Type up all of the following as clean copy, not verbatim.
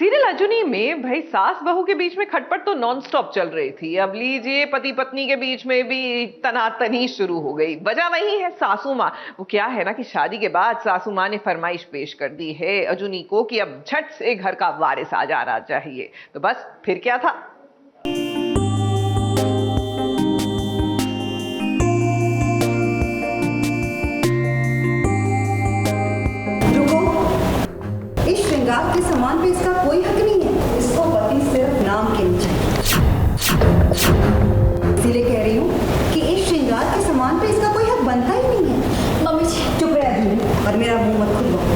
Serial अजुनी में भाई सास बहू के बीच में खटपट तो नॉन स्टॉप चल रही थी। अब लीजिए पति पत्नी के बीच में भी तनातनी शुरू हो गई। वजह वही है सासू माँ। वो क्या है ना कि शादी के बाद सासू माँ ने फरमाइश पेश कर दी है अजुनी को कि अब झट से घर का वारिस आ जाना चाहिए। तो बस फिर क्या था। श्रृंगार के सामान पे इसका कोई हक नहीं है। इसको पति सिर्फ नाम के लिए चाहिए। इसीलिए कह रही हूँ कि इस श्रृंगार के सामान पे इसका कोई हक बनता ही नहीं है। मम्मी जी चुप रह और मेरा मुंह मत खुलवाओ।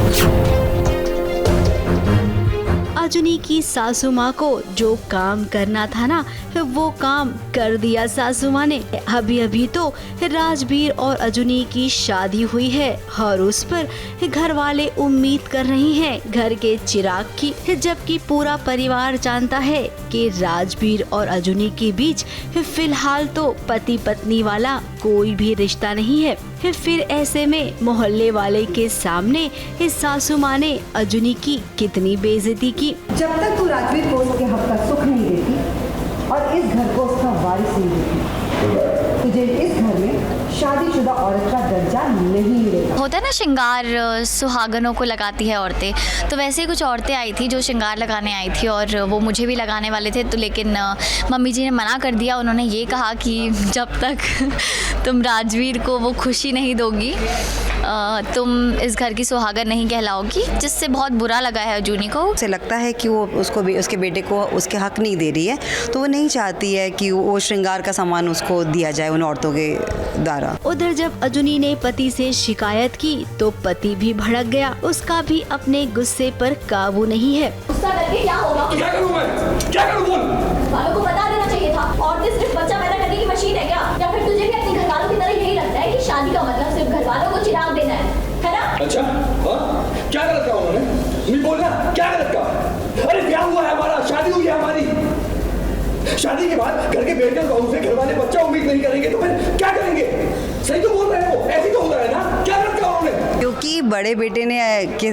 अजुनी की सासू माँ को जो काम करना था ना वो काम कर दिया सासू माँ ने। अभी अभी तो राजवीर और अजुनी की शादी हुई है और उस पर घर वाले उम्मीद कर रही हैं घर के चिराग की, जबकि पूरा परिवार जानता है कि राजवीर और अजुनी के बीच फिलहाल तो पति पत्नी वाला कोई भी रिश्ता नहीं है। फिर ऐसे में मोहल्ले वाले के सामने इस सासू माँ ने अजुनी की कितनी बेइज्जती की। जब तक तू राजवीर को उसके हक का सुख नहीं देती और इस घर को उसका वारिस नहीं देती, तुझे इस घर में शादीशुदा औरत का दर्जा नहीं मिलेगा। होता है ना श्रृंगार सुहागनों को लगाती है औरतें, तो वैसे ही कुछ औरतें आई थी जो श्रृंगार लगाने आई थी और वो मुझे भी लगाने वाले थे, तो लेकिन मम्मी जी ने मना कर दिया। उन्होंने ये कहा कि जब तक तुम राजवीर को वो खुशी नहीं दोगी तुम इस घर की सुहागन नहीं कहलाओगी, जिससे बहुत बुरा लगा है अजुनी को। उसे लगता है कि वो उसको उसके बेटे को उसके हक नहीं दे रही है, तो वो नहीं चाहती है कि वो श्रृंगार का सामान उसको दिया जाए उन औरतों के द्वारा। उधर जब अजुनी ने पति से शिकायत की तो पति भी भड़क गया। उसका भी अपने गुस्से पर काबू नहीं है। गुस्सा करके क्या होगा? क्या करूं मैं? क्या करूं बोल? वालों को बता देना चाहिए था। औरतें सिर्फ बच्चा पैदा करने की मशीन है क्या? या फिर तुझे भी अपने घर वालों की तरह यही लगता है कि शादी का मतलब सिर्फ घर वालों को चिराग देना है ना? अच्छा हाँ, क्या गलत कहा उन्होंने? नहीं बोलना, क्या गलत कहा? अरे क्या हुआ है हमारा? शादी हुई है हमारी। शादी के बाद घर के बेटे बहू से घर वाले बच्चा उम्मीद नहीं करेंगे तो फिर क्या करेंगे? सही तो बोल रहे हैं वो, ऐसे तो होता है ना? क्या गलत कहा उन्होंने? क्योंकि बड़े बेटे ने के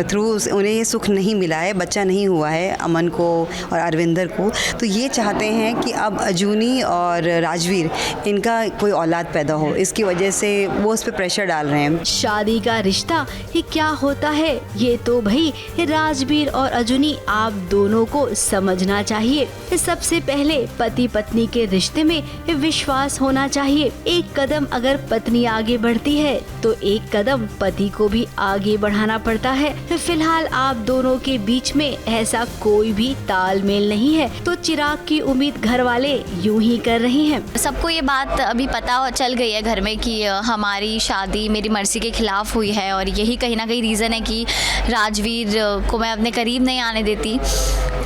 थ्रू उन्हें ये सुख नहीं मिला है, बच्चा नहीं हुआ है अमन को और अरविंदर को, तो ये चाहते हैं कि अब अजुनी और राजवीर इनका कोई औलाद पैदा हो। इसकी वजह से वो उस पर प्रेशर डाल रहे हैं। शादी का रिश्ता ही क्या होता है ये तो भाई राजवीर और अजुनी आप दोनों को समझना चाहिए। सबसे पहले पति पत्नी के रिश्ते में विश्वास होना चाहिए। एक कदम अगर पत्नी आगे बढ़ती है तो एक कदम पति को भी आगे बढ़ाना पड़ता है। फिलहाल आप दोनों के बीच में ऐसा कोई भी तालमेल नहीं है, तो चिराग की उम्मीद घर वाले यूं ही कर रहे हैं। सबको ये बात अभी पता चल गई है घर में कि हमारी शादी मेरी मर्जी के खिलाफ हुई है और यही कहीं ना कहीं रीज़न है कि राजवीर को मैं अपने करीब नहीं आने देती।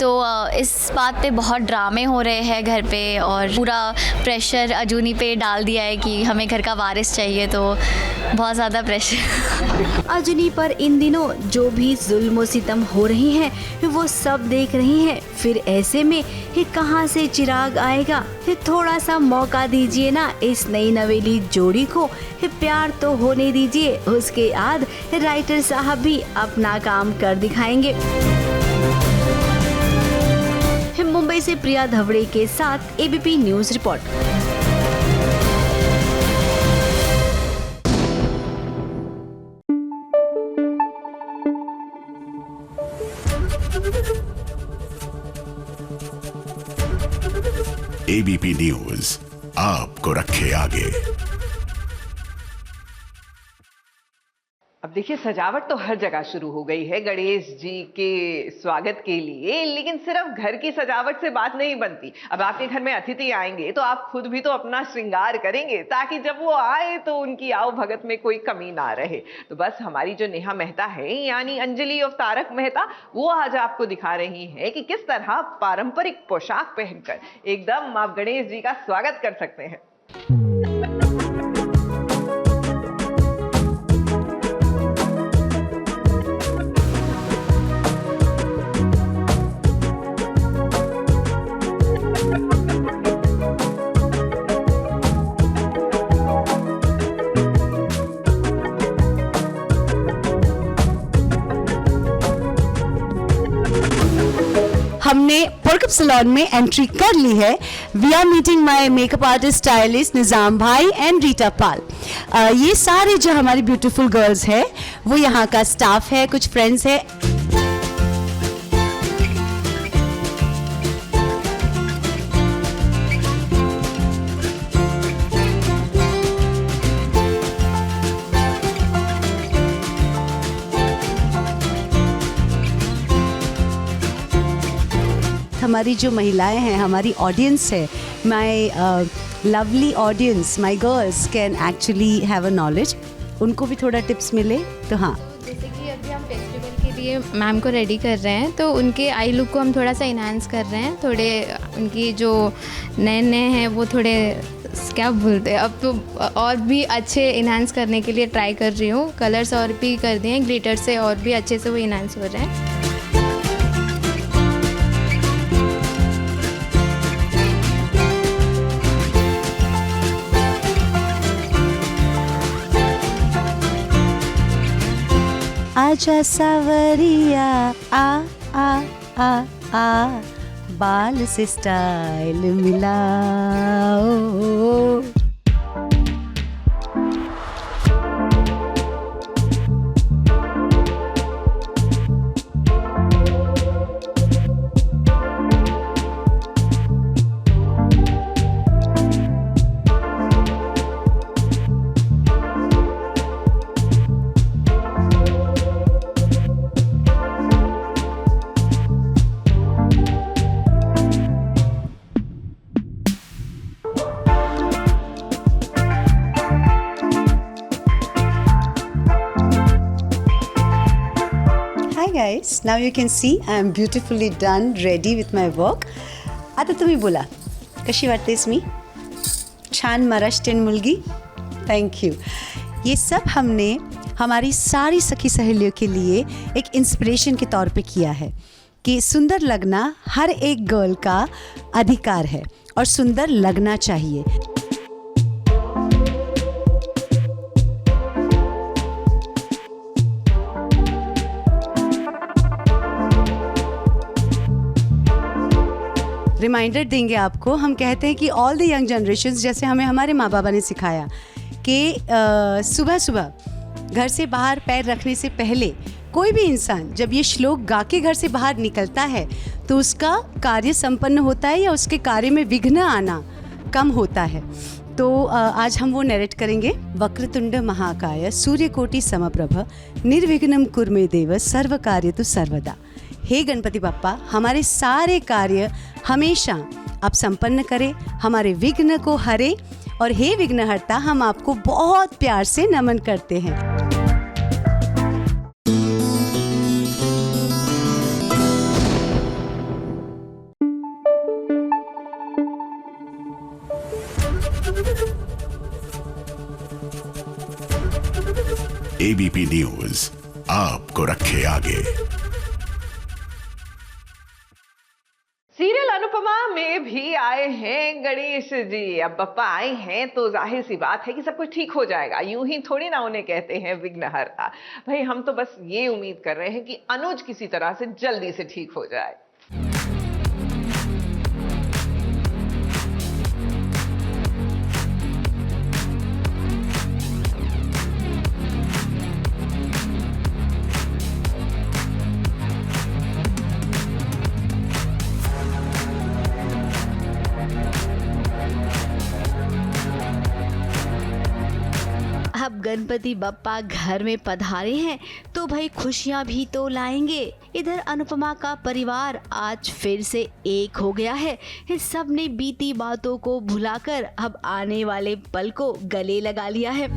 तो इस बात पे बहुत ड्रामे हो रहे हैं घर पे और पूरा प्रेशर अजुनी पे डाल दिया है कि हमें घर का वारिस चाहिए, तो बहुत ज़्यादा प्रेशर अजुनी पर इन दिनों जो भी जुल्म सितम हो रही हैं वो सब देख रही हैं। फिर ऐसे में ये कहाँ से चिराग आएगा? थोड़ा सा मौका दीजिए ना इस नई नवेली जोड़ी को, प्यार तो होने दीजिए, उसके बाद राइटर साहब भी अपना काम कर दिखाएंगे। मुंबई से प्रिया धवड़े के साथ ABP news report. ABP news आपको रखे आगे। अब देखिए सजावट तो हर जगह शुरू हो गई है गणेश जी के स्वागत के लिए, लेकिन सिर्फ घर की सजावट से बात नहीं बनती। अब आपके घर में अतिथि आएंगे तो आप खुद भी तो अपना श्रृंगार करेंगे ताकि जब वो आए तो उनकी आओ भगत में कोई कमी ना रहे। तो बस हमारी जो नेहा मेहता है यानी अंजलि ऑफ तारक मेहता, वो आज आपको दिखा रही है कि किस तरह पारंपरिक पोशाक पहनकर एकदम आप गणेश जी का स्वागत कर सकते हैं। हमने पोरकप सैलून में एंट्री कर ली है। We are meeting my makeup artist stylist Nizam भाई एंड रीटा पाल। ये सारे जो हमारी ब्यूटीफुल गर्ल्स है वो यहाँ का स्टाफ है, कुछ फ्रेंड्स है। हमारी जो महिलाएं हैं, हमारी ऑडियंस है, my lovely audience, my girls can actually have a knowledge, उनको भी थोड़ा टिप्स मिले तो हाँ। जैसे कि अभी हम फेस्टिवल के लिए मैम को रेडी कर रहे हैं, तो उनके आई लुक को हम थोड़ा सा इन्हांस कर रहे हैं। थोड़े उनकी जो नए हैं वो थोड़े क्या बोलते हैं, अब तो और भी अच्छे इन्हांस करने के लिए ट्राई कर रही हूँ। कलर्स और भी कर दिए हैं, ग्लिटर से और भी अच्छे से वो इन्हांस हो रहे हैं। आजा सावरिया आ आ आ आ, बाल से स्टाइल मिलाओ। Guys, now you can see I am beautifully done, ready with my work. आता तुम्ही बोला, कशी वाटतेस मी? छान महाराष्ट्रीयन मुलगी? Thank you. ये सब हमने हमारी सारी सखी सहेलियों के लिए एक इंस्पिरेशन के तौर पे किया है कि सुंदर लगना हर एक गर्ल का अधिकार है और सुंदर लगना चाहिए। रिमाइंडर देंगे आपको, हम कहते हैं कि ऑल द यंग जनरेशन्स, जैसे हमें हमारे माँ बाबा ने सिखाया कि सुबह सुबह घर से बाहर पैर रखने से पहले कोई भी इंसान जब ये श्लोक गा के घर से बाहर निकलता है तो उसका कार्य संपन्न होता है या उसके कार्य में विघ्न आना कम होता है। तो आज हम वो नरेट करेंगे। वक्रतुंड महाकाय सूर्यकोटि समप्रभ निर्विघ्नं कुरु देव सर्व कार्यतु सर्वदा। हे गणपति बप्पा, हमारे सारे कार्य हमेशा आप संपन्न करें, हमारे विघ्न को हरे, और हे विघ्नहर्ता, हम आपको बहुत प्यार से नमन करते हैं। एबीपी न्यूज आपको रखे आगे। सीरियल अनुपमा में भी आए हैं गणेश जी। अब बप्पा आए हैं तो जाहिर सी बात है कि सब कुछ ठीक हो जाएगा। यूं ही थोड़ी ना उन्हें कहते हैं विघ्नहर्ता। भाई हम तो बस ये उम्मीद कर रहे हैं कि अनुज किसी तरह से जल्दी से ठीक हो जाए। अब गणपति बप्पा घर में पधारे हैं तो भाई खुशियां भी तो लाएंगे। इधर अनुपमा का परिवार आज फिर से एक हो गया है। इस सब ने बीती बातों को भुलाकर अब आने वाले पल को गले लगा लिया है।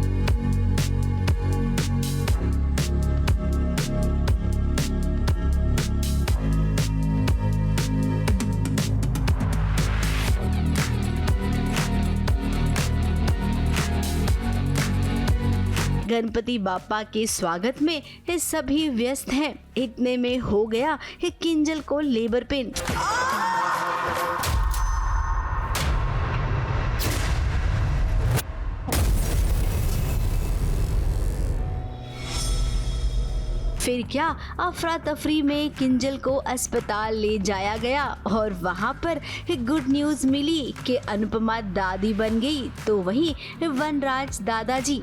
गणपति बापा के स्वागत में ये सभी व्यस्त हैं। इतने में हो गया कि किंजल को लेबर पेन। फिर क्या, अफरा तफरी में किंजल को अस्पताल ले जाया गया और वहाँ पर गुड न्यूज मिली कि अनुपमा दादी बन गई, तो वहीं वनराज दादाजी।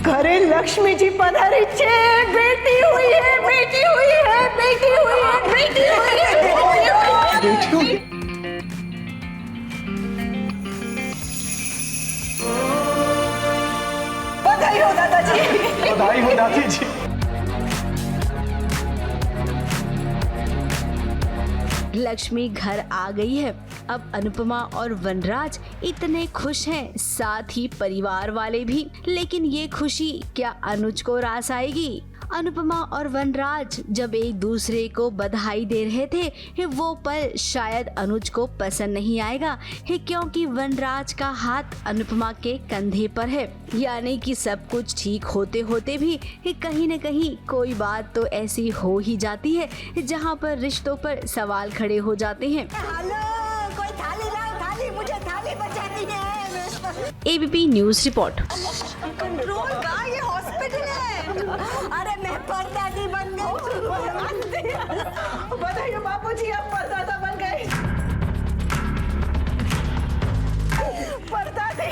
घरे लक्ष्मी जी पधारी छे, बेटी हुई है, बेटी हुई है, बेटी हुई है, बेटी हुई है, बेटी हुई है। बधाई हो दादाजी, बधाई हो दादी जी। लक्ष्मी घर आ गई है। अब अनुपमा और वनराज इतने खुश हैं, साथ ही परिवार वाले भी। लेकिन ये खुशी क्या अनुज को रास आएगी? अनुपमा और वनराज जब एक दूसरे को बधाई दे रहे थे, वो पल शायद अनुज को पसंद नहीं आएगा, क्योंकि वनराज का हाथ अनुपमा के कंधे पर है। यानी कि सब कुछ ठीक होते होते भी कहीं न कहीं कोई बात तो ऐसी हो ही जाती है जहां पर रिश्तों पर सवाल खड़े हो जाते हैं। कोई थाली लाओ, थाली, मुझे थाली बचानी है। ABP news report. कंट्रोल का ये हॉस्पिटल है। अरे मैं परदादी बन गई। बधाई हो बापूजी, आप परदादा बन गए। परदादी।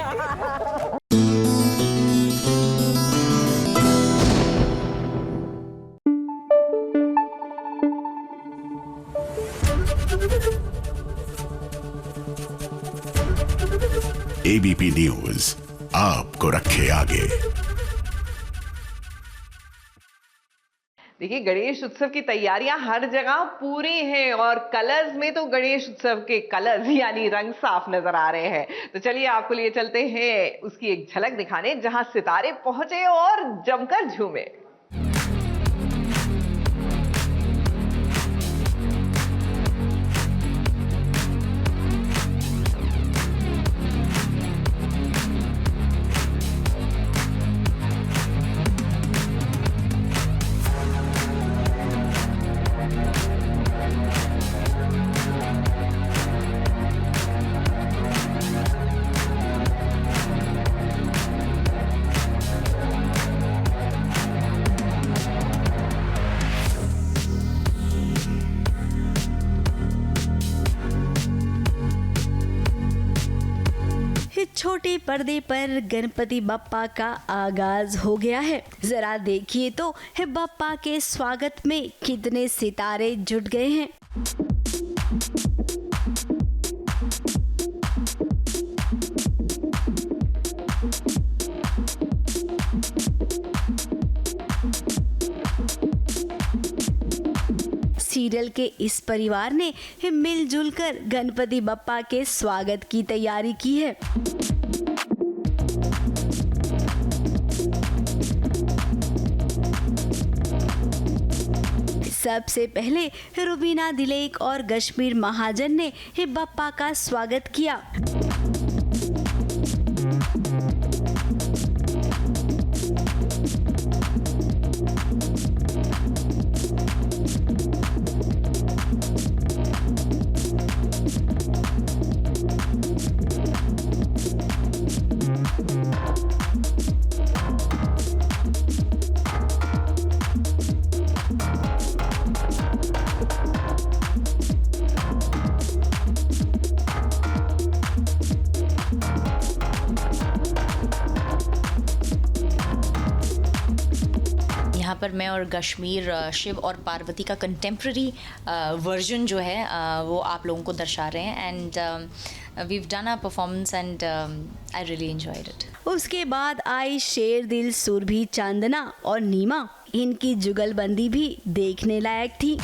एबीपी न्यूज आपको रखे आगे। देखिए, गणेश उत्सव की तैयारियां हर जगह पूरी हैं और कलर्स में तो गणेश उत्सव के कलर्स यानी रंग साफ नजर आ रहे हैं। तो चलिए आपको लिए चलते हैं उसकी एक झलक दिखाने, जहां सितारे पहुंचे और जमकर झूमे। छोटे पर्दे पर गणपति बप्पा का आगाज हो गया है। जरा देखिए तो बप्पा के स्वागत में कितने सितारे जुट गए हैं। सीरियल के इस परिवार ने मिलजुल कर गणपति बप्पा के स्वागत की तैयारी की है। सबसे पहले रुबीना दिलेक और कश्मीर महाजन ने बप्पा का स्वागत किया। यहाँ पर मैं और कश्मीर शिव और पार्वती का कंटेम्प्रेरी वर्जन जो है वो आप लोगों को दर्शा रहे हैं and we've done a performance and I really enjoyed it. उसके बाद आई शेर दिल सुरभि चांदना और नीमा। इनकी जुगलबंदी भी देखने लायक थी।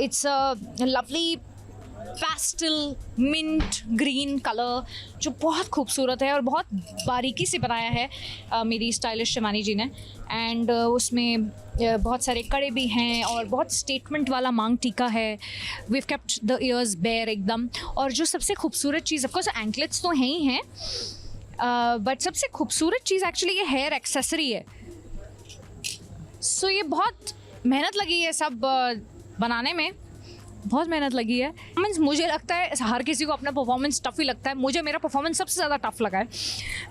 It's a lovely pastel mint green colour जो बहुत खूबसूरत है और बहुत बारीकी से बनाया है मेरी स्टाइलिश शिवानी जी ने। एंड उसमें बहुत सारे कड़े भी हैं और बहुत स्टेटमेंट वाला मांग टीका है। We kept the ears bare एकदम। और जो सबसे खूबसूरत चीज़, ऑफ कोर्स एंकलेट्स तो हैं ही हैं, बट सबसे खूबसूरत चीज़ एक्चुअली ये हेयर एक्सेसरी है। सो ये बहुत मेहनत लगी है सब बनाने में, बहुत मेहनत लगी है। मीन्स मुझे लगता है हर किसी को अपना परफॉर्मेंस टफ ही लगता है, मुझे मेरा परफॉर्मेंस सबसे ज़्यादा टफ लगा है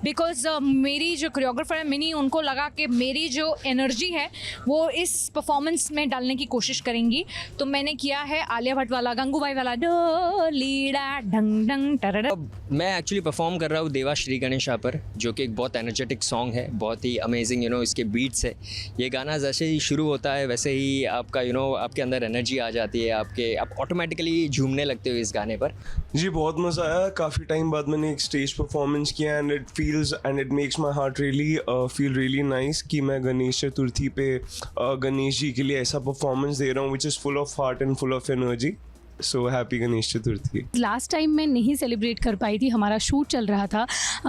बिकॉज मेरी जो कोरियोग्राफर है मिनी, उनको लगा कि मेरी जो एनर्जी है वो इस परफॉर्मेंस में डालने की कोशिश करेंगी। तो मैंने किया है आलिया भट्ट वाला, गंगूबाई वाला डो लीडा डंग डंग टरडा। मैं एक्चुअली परफॉर्म कर रहा हूँ देवा श्री गणेशा पर, जो कि एक बहुत एनर्जेटिक सॉन्ग है, बहुत ही अमेजिंग इसके बीट्स है। ये गाना जैसे ही शुरू होता है वैसे ही आपका आपके अंदर एनर्जी आ जाती है, आप ऑटोमेटिकली झूमने लगते हो इस गाने पर। जी बहुत मज़ा आया। काफ़ी टाइम बाद मैंने एक स्टेज परफॉर्मेंस किया and it feels and it makes my heart really feel really nice कि मैं गणेश चतुर्थी पे गणेश जी के लिए ऐसा परफॉर्मेंस दे रहा हूँ which is full of heart and full of energy. So happy Ganesh Chaturthi. Last time मैं नहीं सेलिब्रेट कर पाई थी, हमारा शूट चल रहा था,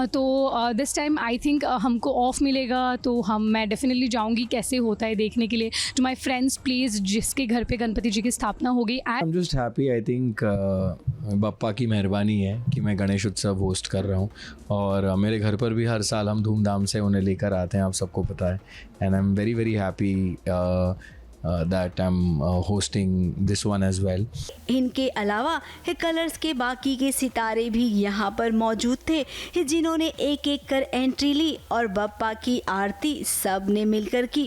तो दिस टाइम आई थिंक हमको ऑफ मिलेगा तो मैं डेफिनेटली जाऊंगी कैसे होता है देखने के लिए। टू माय फ्रेंड्स प्लीज़ जिसके घर पे गणपति जी की स्थापना हो गई। I am just happy. I think Bappa की मेहरबानी है कि मैं गणेश उत्सव होस्ट कर रहा हूँ और मेरे घर पर भी हर साल हम धूमधाम से उन्हें लेकर आते हैं, आप सबको पता है। And I am very very happy that I'm hosting this one as well. इनके अलावा कलर्स के बाकी के सितारे भी यहाँ पर मौजूद थे, जिन्होंने एक एक कर एंट्री ली और बप्पा की आरती सब ने मिलकर की।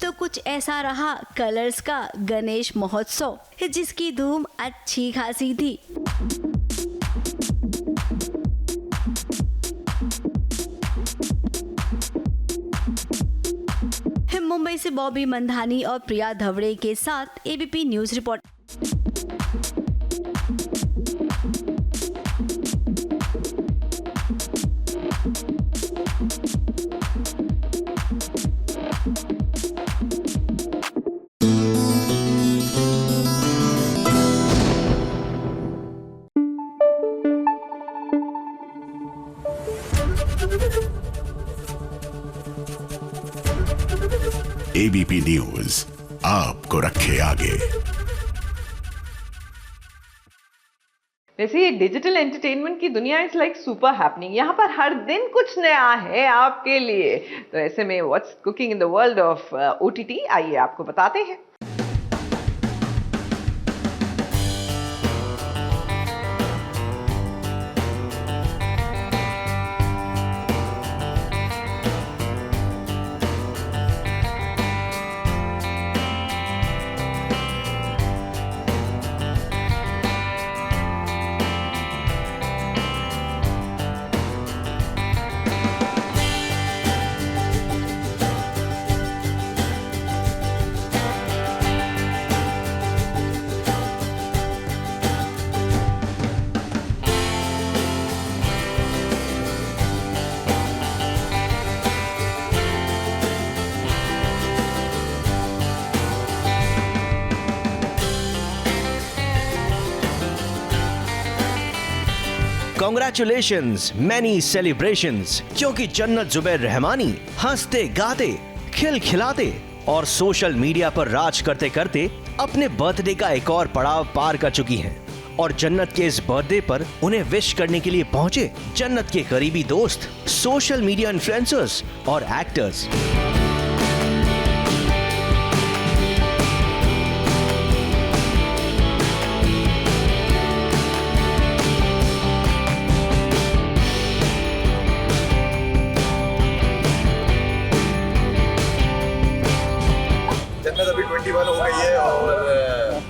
तो कुछ ऐसा रहा कलर्स का गणेश महोत्सव, जिसकी धूम अच्छी खासी थी। मुंबई से बॉबी मंधानी और प्रिया धवड़े के साथ ABP news report. ABP news आपको रखे आगे। वैसे ये डिजिटल एंटरटेनमेंट की दुनिया इज लाइक सुपर हैपनिंग। यहाँ पर हर दिन कुछ नया है आपके लिए। तो ऐसे में what's cooking in the world of OTT, आइए आपको बताते हैं। Congratulations, many celebrations, क्योंकि जन्नत जुबैर रहमानी हंसते गाते खिलखिलाते और सोशल मीडिया पर राज करते करते अपने बर्थडे का एक और पड़ाव पार कर चुकी हैं। और जन्नत के इस बर्थडे पर उन्हें विश करने के लिए पहुंचे जन्नत के करीबी दोस्त, सोशल मीडिया इन्फ्लुएंसर्स और एक्टर्स। अभी 21 हो गई है और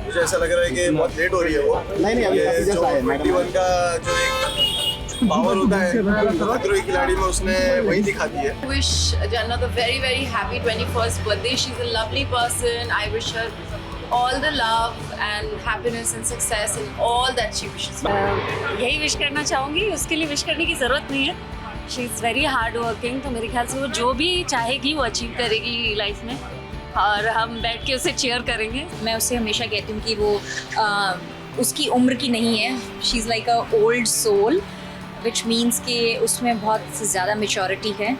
मुझे ऐसा लग रहा है कि बहुत लेट हो रही है वो। नहीं अभी जो 21 का जो एक पावर होता है खतरों की खिलाड़ी में, उसने वही दिखा दी है। Wish Jannat a very very happy 21st birthday. She's a lovely person. I wish her all the love and happiness and success in all that she wishes. यही विश करना चाहूँगी, उसके लिए विश करने की ज़रूरत नहीं है, she is very hard working, तो मेरे ख्याल से वो जो भी चाहेगी वो अचीव करेगी लाइफ में, और हम बैठ के उसे चीयर करेंगे। मैं उसे हमेशा कहती हूँ कि वो उसकी उम्र की नहीं है, she is like a old soul, which means कि उसमें बहुत ज़्यादा मेच्योरिटी है।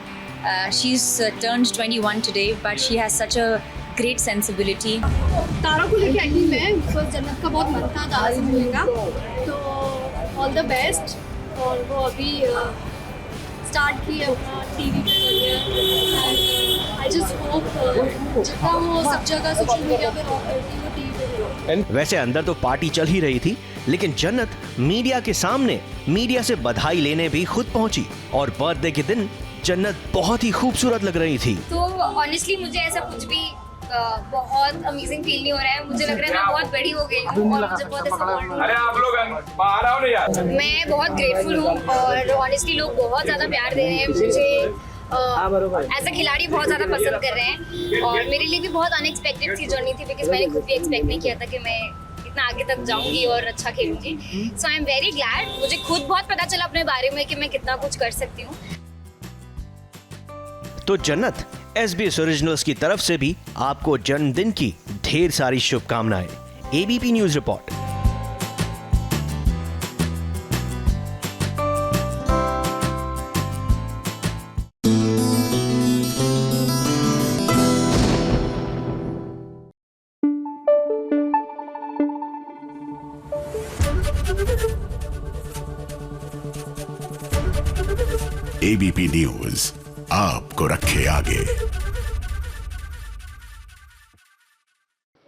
She is turned 21 today, but she has such a great sensibility. Tara को लेके आई थी मैं, बिकॉज जन्नत का बहुत मन था तारा से मिलने का, तो ऑल द बेस्ट। और वो अभी स्टार्ट की है अपना टीवी पे करियर। आई जस्ट होप जितना वो सब जगह सोशल मीडिया पे रॉक करती है वो टीवी पे। वैसे अंदर तो पार्टी चल ही रही थी, लेकिन जन्नत मीडिया के सामने मीडिया से बधाई लेने भी खुद पहुंची, और बर्थडे के दिन जन्नत बहुत ही खूबसूरत लग रही थी। तो ऑनेस्टली मुझे ऐसा कुछ भी बहुत अमेजिंग फील नहीं हो रहा है। मुझे लग रहा है मैं बहुत बड़ी हो गई हूँ और मुझे बहुत ऐसा अरे आप लोग बाहर आओ ना यार। मैं बहुत ग्रेटफुल हूँ और ऑनेस्टली लोग बहुत ज़्यादा प्यार दे रहे हैं मुझे। एज अ खिलाड़ी बहुत ज़्यादा पसंद कर रहे हैं, और मेरे लिए भी बहुत अनएक्सपेक्टेड सी जर्नी थी, बिकॉज मैंने खुद भी एक्सपेक्ट नहीं किया था कि मैं इतना आगे तक जाऊंगी और अच्छा खेलूंगी। सो आई एम वेरी ग्लैड। मुझे खुद बहुत पता चला अपने बारे में कि मैं कितना कुछ कर सकती हूँ। तो जन्नत, SBS ओरिजिनल्स की तरफ से भी आपको जन्मदिन की ढेर सारी शुभकामनाएं। ABP news report. ABP news आपको रखे आगे।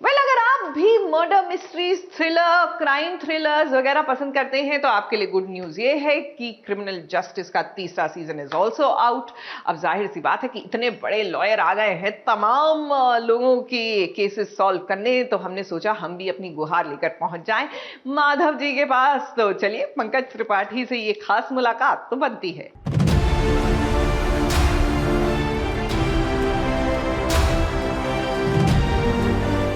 अगर आप भी murder mysteries, thriller, crime thrillers वगैरह पसंद करते हैं तो आपके लिए गुड न्यूज ये है कि क्रिमिनल जस्टिस का तीसरा सीजन इज ऑल्सो आउट। अब जाहिर सी बात है कि इतने बड़े लॉयर आ गए हैं तमाम लोगों के केसेस सॉल्व करने, तो हमने सोचा हम भी अपनी गुहार लेकर पहुंच जाएं माधव जी के पास। तो चलिए, पंकज त्रिपाठी से ये खास मुलाकात तो बनती है।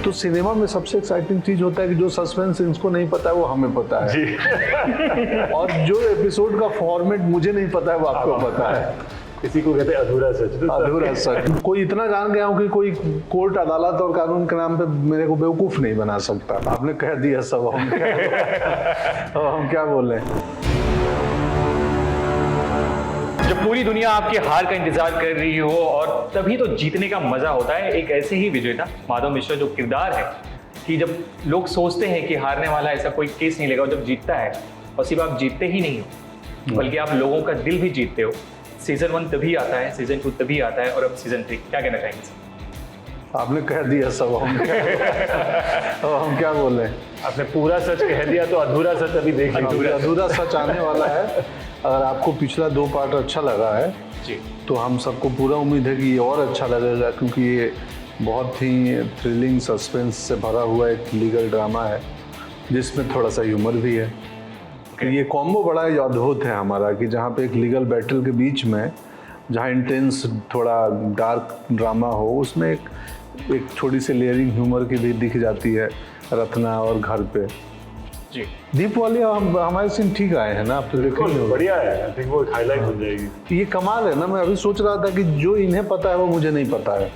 तो सिनेमा में सबसे एक्साइटिंग चीज होता है कि जो सस्पेंस इनको नहीं पता है वो हमें पता है जी। और जो एपिसोड का फॉर्मेट मुझे नहीं पता है वो आपको पता है। इसी को कहते हैं अधूरा सच। अधूरा सच। कोई इतना जान गया हूँ कि कोई कोर्ट, अदालत और कानून के नाम पे मेरे को बेवकूफ नहीं बना सकता। आपने कह दिया सब, हम क्या बोले। जब पूरी दुनिया आपकी हार का इंतजार कर रही हो और तभी तो जीतने का मजा होता है। एक ऐसे ही विजेता माधव मिश्रा जो किरदार है कि जब लोग सोचते हैं कि हारने वाला ऐसा कोई केस नहीं लेगा, और जब जीतता है, और सिर्फ आप जीतते ही नहीं हो बल्कि आप लोगों का दिल भी जीतते हो। सीजन 1 तभी आता है, सीजन 2 तभी आता है, और अब सीजन 3। क्या कहना चाहेंगे सर? आपने कह दिया सब, हम क्या बोले। आपने पूरा सच कह दिया, तो अधूरा सच अभी देख लीजिए। अधूरा सच आने वाला है। अगर आपको पिछला 2 पार्ट अच्छा लगा है जी, तो हम सबको पूरा उम्मीद है कि ये और अच्छा लगेगा, क्योंकि ये बहुत ही थ्रिलिंग सस्पेंस से भरा हुआ एक लीगल ड्रामा है जिसमें थोड़ा सा ह्यूमर भी है। ये कॉम्बो बड़ा ही अद्भुत है हमारा, कि जहाँ पे एक लीगल बैटल के बीच में जहाँ इंटेंस थोड़ा डार्क ड्रामा हो, उसमें एक छोटी सी लेयरिंग ह्यूमर की भी दिख जाती है रत्ना और घर पे जी। दीप वाली हमारे सीन ठीक आए हैं ना, आप तो देखेंगे। बढ़िया है, आई थिंक वो हाईलाइट हो जाएगी। ये कमाल है ना। मैं अभी सोच रहा था कि जो इन्हें पता है वो मुझे नहीं पता है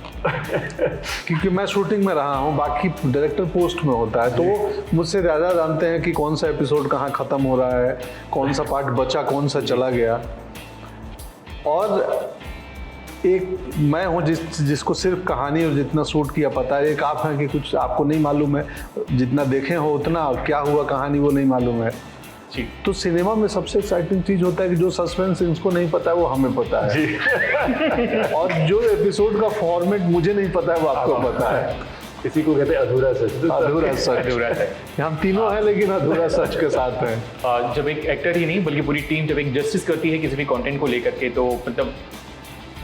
क्योंकि मैं शूटिंग में रहा हूँ, बाकी डायरेक्टर पोस्ट में होता है, तो वो मुझसे ज़्यादा जानते हैं कि कौन सा एपिसोड कहाँ ख़त्म हो रहा है, कौन सा पार्ट बचा, कौन सा चला गया। और एक मैं हूँ जिसको सिर्फ कहानी और जितना शूट किया पता है। एक आप हैं कि कुछ आपको नहीं मालूम है, जितना देखे हो उतना, क्या हुआ कहानी वो नहीं मालूम है जी। तो सिनेमा में सबसे एक्साइटिंग चीज होता है कि जो सस्पेंस इनको नहीं पता है वो हमें पता है जी। और जो एपिसोड का फॉर्मेट मुझे नहीं पता है वो आपको पता है। इसी को कहते हैं अधूरा सच। अधूरा सच। हम तीनों हैं लेकिन अधूरा सच के साथ हैं। जब एक एक्टर ही नहीं बल्कि पूरी टीम जब एक जस्टिस करती है किसी भी कंटेंट को लेकर के, तो मतलब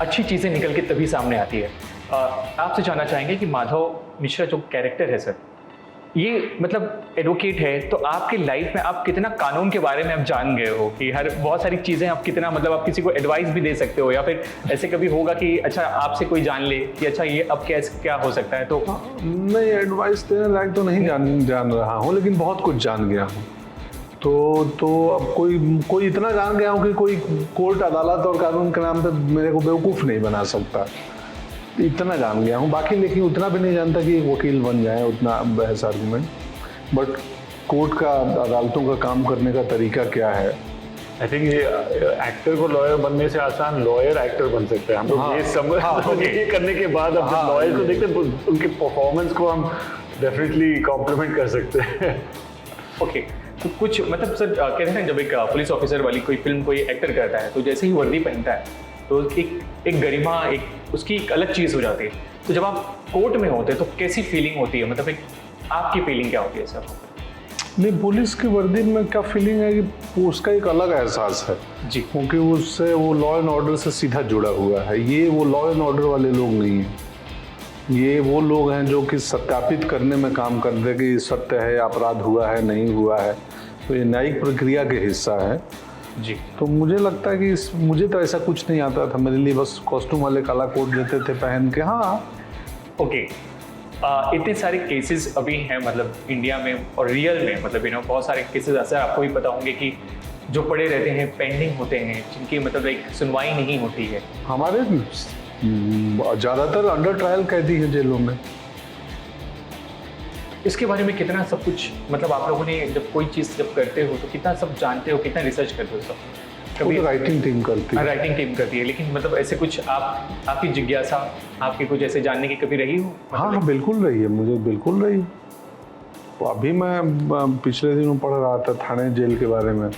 अच्छी चीज़ें निकल के तभी सामने आती है। आपसे जानना चाहेंगे कि माधव मिश्रा जो कैरेक्टर है सर, ये मतलब एडवोकेट है, तो आपकी लाइफ में आप कितना कानून के बारे में आप जान गए हो कि हर बहुत सारी चीज़ें आप कितना मतलब आप किसी को एडवाइस भी दे सकते हो, या फिर ऐसे कभी होगा कि अच्छा आपसे कोई जान ले कि अच्छा ये अब क्या हो सकता है? तो नहीं, एडवाइस देने लायक तो नहीं जान रहा हूँ, लेकिन बहुत कुछ जान गया हूँ। तो अब कोई इतना जान गया हूँ कि कोई कोर्ट अदालत और कानून के नाम पे मेरे को बेवकूफ़ नहीं बना सकता, इतना जान गया हूँ। बाकी लेकिन उतना भी नहीं जानता कि एक वकील बन जाए, उतना बहस आर्गूमेंट। बट कोर्ट का, अदालतों का काम करने का तरीका क्या है। आई थिंक ये एक्टर को लॉयर बनने से आसान लॉयर एक्टर बन सकते हैं हम लोग। हाँ, ये सब ये करने के बाद अब जब लॉयर को देखते हैं उनके परफॉर्मेंस को हम डेफिनेटली कॉम्प्लीमेंट कर सकते हैं। ओके, तो कुछ मतलब सर कहते हैं ना, जब एक पुलिस ऑफिसर वाली कोई फिल्म कोई एक्टर करता है तो जैसे ही वर्दी पहनता है तो एक गरिमा, एक उसकी एक अलग चीज़ हो जाती है। तो जब आप कोर्ट में होते हैं तो कैसी फीलिंग होती है, मतलब एक आपकी फीलिंग क्या होती है सर? नहीं, पुलिस की वर्दी में क्या फीलिंग है कि उसका एक अलग एहसास है जी, क्योंकि उससे वो लॉ एंड ऑर्डर से सीधा जुड़ा हुआ है। ये वो लॉ एंड ऑर्डर वाले लोग नहीं हैं, ये वो लोग हैं जो कि सत्यापित करने में काम करते हैं कि सत्य है, अपराध हुआ है, नहीं हुआ है। तो ये न्यायिक प्रक्रिया के हिस्सा है जी। तो मुझे लगता है कि मुझे तो ऐसा कुछ नहीं आता था, मेरे लिए बस कॉस्ट्यूम वाले काला कोट देते थे पहन के। हाँ ओके, इतने सारे केसेस अभी हैं मतलब इंडिया में और रियल में, मतलब बहुत सारे केसेस ऐसे आपको भी पता होंगे कि जो पड़े रहते हैं, पेंडिंग होते हैं, जिनकी मतलब एक सुनवाई नहीं होती है। हमारे ज़्यादातर अंडर ट्रायल कैदी हैं जेलों में। इसके बारे में कितना सब कुछ, मतलब आप लोगों ने जब कोई चीज़ जब करते हो तो कितना सब जानते हो, कितना रिसर्च करते हो सब? कभी राइटिंग टीम करती है। राइटिंग टीम करती है, लेकिन मतलब ऐसे कुछ आपकी जिज्ञासा, आपकी कुछ ऐसे जानने की कभी रही हो? हाँ, बिल्कुल रही है, मुझे बिल्कुल रही। तो अभी मैं पिछले दिनों पढ़ रहा था थाने जेल के बारे में,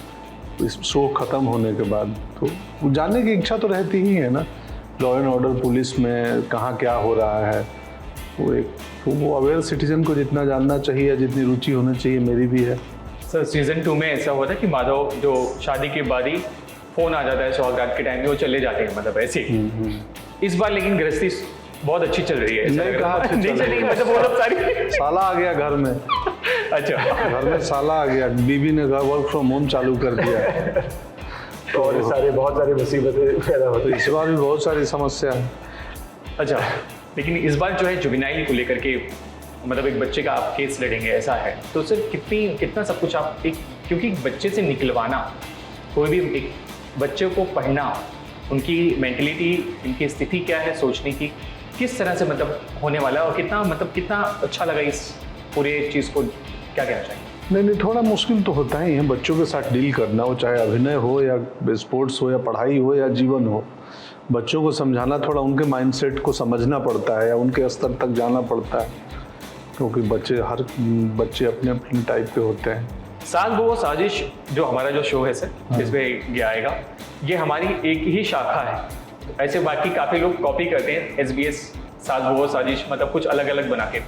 इस शो ख़त्म होने के बाद। तो जानने की इच्छा तो रहती ही है ना, लॉ एंड ऑर्डर पुलिस में कहाँ क्या हो रहा है। वो अवेयर सिटीजन को जितना जानना चाहिए, जितनी रुचि होनी चाहिए, मेरी भी है। सर सीज़न 2 में ऐसा हुआ था कि माधव जो शादी के बाद ही फ़ोन आ जाता है सौगात के टाइम में, वो चले जाते हैं, मतलब ऐसे ही। इस बार लेकिन गृहस्थी बहुत अच्छी चल रही है। नहीं कहा नहीं चलेगी, मतलब वो सब सारी साला आ गया घर में। अच्छा, घर में साला आ गया, बीवी ने वर्क फ्रॉम होम चालू कर दिया तो और बहुत सारी मुसीबतें पैदा होती है। इस बार भी बहुत सारी समस्या है। अच्छा, लेकिन इस बार जो है जुवेनाइल को लेकर के मतलब एक बच्चे का आप केस लड़ेंगे, ऐसा है तो सर कितना सब कुछ आप क्योंकि बच्चे से निकलवाना, कोई भी एक बच्चे को पढ़ना, उनकी मेंटलिटी, उनकी स्थिति क्या है सोचने की, किस तरह से मतलब होने वाला है, और कितना अच्छा लगा इस पूरे चीज़ को, क्या कहना चाहिए? नहीं, थोड़ा मुश्किल तो होता ही है बच्चों के साथ डील करना, वो चाहे अभिनय हो या स्पोर्ट्स हो या पढ़ाई हो या जीवन हो। बच्चों को समझाना, थोड़ा उनके माइंडसेट को समझना पड़ता है या उनके स्तर तक जाना पड़ता है, क्योंकि हर बच्चे अपने अपने टाइप के होते हैं। सास बहू साजिश जो हमारा जो शो है सर, इसमें ये आएगा, ये हमारी एक ही शाखा है। ऐसे बाकी काफ़ी लोग कॉपी करते हैं SBS सास बहू साजिश, मतलब कुछ अलग अलग बना के।